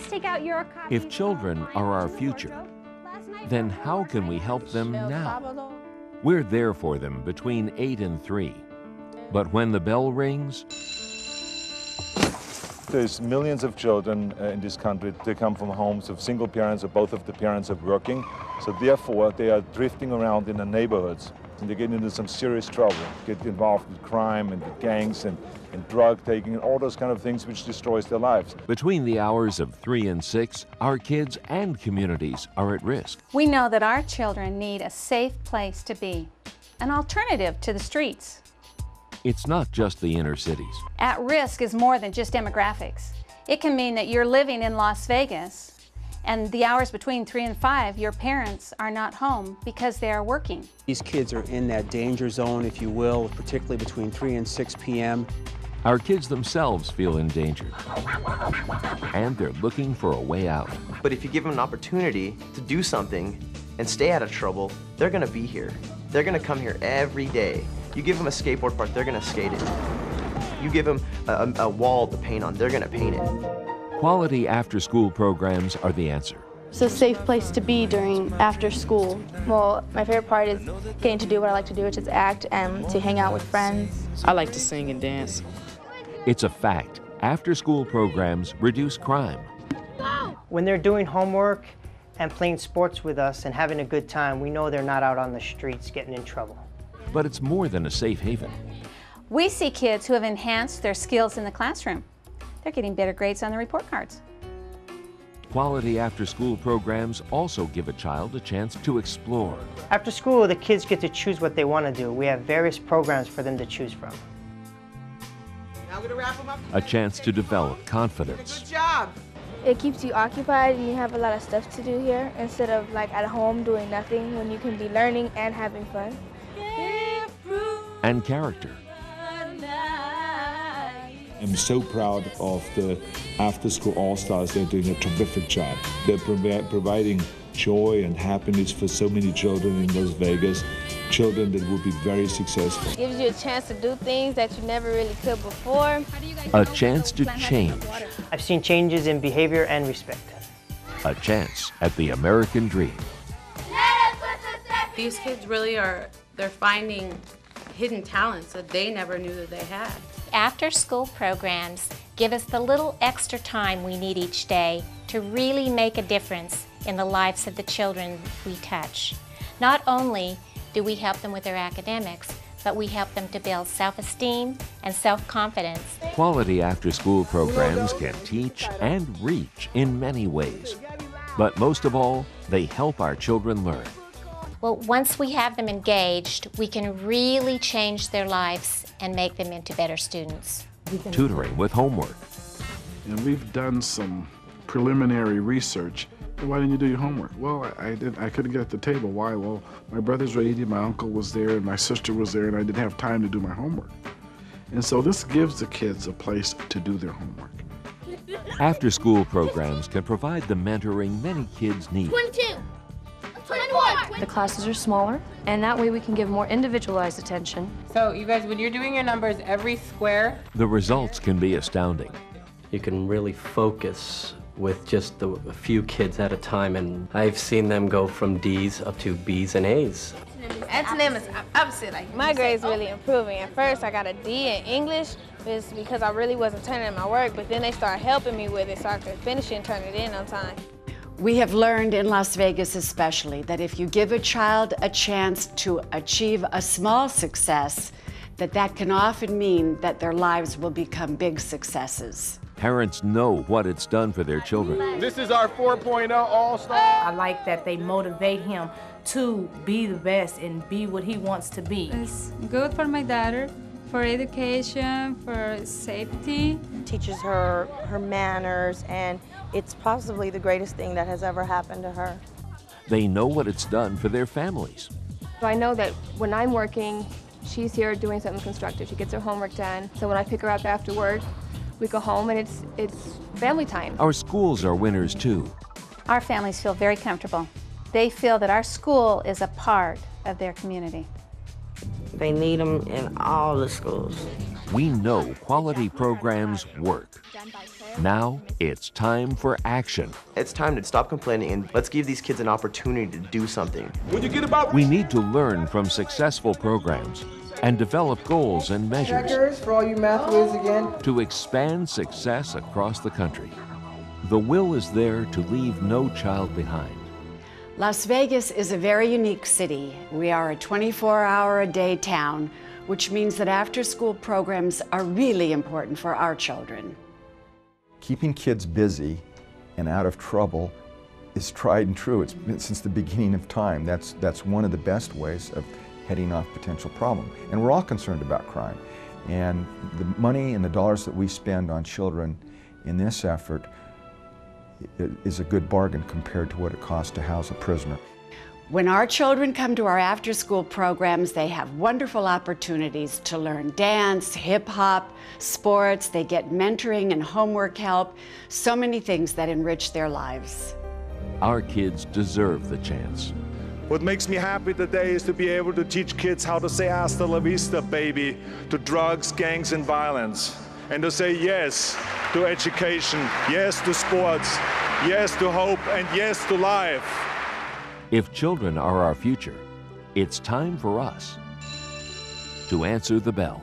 Please take out your copy. If children are our future, then how can we help them now? We're there for them between 8 and 3. But when the bell rings, there's millions of children in this country. They come from homes of single parents or both of the parents are working. So therefore, they are drifting around in the neighborhoods. And they get into some serious trouble, get involved with crime and with gangs and drug taking and all those kind of things which destroys their lives. between the hours of 3 and 6, our kids and communities are at risk. We know that our children need a safe place to be, an alternative to the streets. It's not just the inner cities. At risk is more than just demographics. It can mean that you're living in Las Vegas and the hours between 3 and 5, your parents are not home because they are working. These kids are in that danger zone, if you will, particularly between 3 and 6 p.m. Our kids themselves feel endangered, and they're looking for a way out. But if you give them an opportunity to do something and stay out of trouble, they're gonna be here. They're gonna come here every day. You give them a skateboard park, they're gonna skate it. You give them a wall to paint on, they're gonna paint it. Quality after-school programs are the answer. It's a safe place to be during after school. Well, my favorite part is getting to do what I like to do, which is act and to hang out with friends. I like to sing and dance. It's a fact. After-school programs reduce crime. When they're doing homework and playing sports with us and having a good time, we know they're not out on the streets getting in trouble. But it's more than a safe haven. We see kids who have enhanced their skills in the classroom. They're getting better grades on the report cards. Quality after-school programs also give a child a chance to explore. After school, the kids get to choose what they want to do. We have various programs for them to choose from. A chance to develop confidence. Good job. It keeps you occupied and you have a lot of stuff to do here instead of like at home doing nothing when you can be learning and having fun. And character. I'm so proud of the after-school all-stars. They're doing a terrific job. They're providing joy and happiness for so many children in Las Vegas, children that will be very successful. It gives you a chance to do things that you never really could before. A chance to change. I've seen changes in behavior and respect. A chance at the American dream. These kids really they're finding hidden talents that they never knew that they had. After-school programs give us the little extra time we need each day to really make a difference in the lives of the children we touch. Not only do we help them with their academics, but we help them to build self-esteem and self-confidence. Quality after-school programs can teach and reach in many ways. But most of all, they help our children learn. Well, once we have them engaged, we can really change their lives and make them into better students. Tutoring with homework. And we've done some preliminary research. Why didn't you do your homework? Well, I couldn't get at the table. Why? Well, my brother's ready, my uncle was there, and my sister was there, and I didn't have time to do my homework. And so this gives the kids a place to do their homework. After-school programs can provide the mentoring many kids need. 22. The classes are smaller, and that way we can give more individualized attention. So you guys, when you're doing your numbers, every square, The results can be astounding. You can really focus with just a few kids at a time, and I've seen them go from D's up to B's and A's. Antonym is opposite. Like my grade's really improving. At first I got a D in English, but it's because I really wasn't turning in my work, but then they started helping me with it so I could finish it and turn it in on time. We have learned in Las Vegas especially that if you give a child a chance to achieve a small success, that can often mean that their lives will become big successes. Parents know what it's done for their children. This is our 4.0 All-Star. I like that they motivate him to be the best and be what he wants to be. It's good for my daughter, for education, for safety. Teaches her manners, and it's possibly the greatest thing that has ever happened to her. They know what it's done for their families. So I know that when I'm working, she's here doing something constructive. She gets her homework done. So when I pick her up after work, we go home and it's family time. Our schools are winners too. Our families feel very comfortable. They feel that our school is a part of their community. They need them in all the schools. We know quality programs work. Now it's time for action. It's time to stop complaining and let's give these kids an opportunity to do something. We need to learn from successful programs and develop goals and measures Checkers for all you math whiz again. to expand success across the country. The will is there to leave no child behind. Las Vegas is a very unique city. We are a 24-hour-a-day town, which means that after-school programs are really important for our children. Keeping kids busy and out of trouble is tried and true. It's been since the beginning of time. That's one of the best ways of heading off potential problem. And we're all concerned about crime. And the money and the dollars that we spend on children in this effort is a good bargain compared to what it costs to house a prisoner. When our children come to our after-school programs, they have wonderful opportunities to learn dance, hip-hop, sports. They get mentoring and homework help, so many things that enrich their lives. Our kids deserve the chance. What makes me happy today is to be able to teach kids how to say hasta la vista, baby, to drugs, gangs, and violence. And to say yes to education, yes to sports, yes to hope, and yes to life. If children are our future, it's time for us to answer the bell.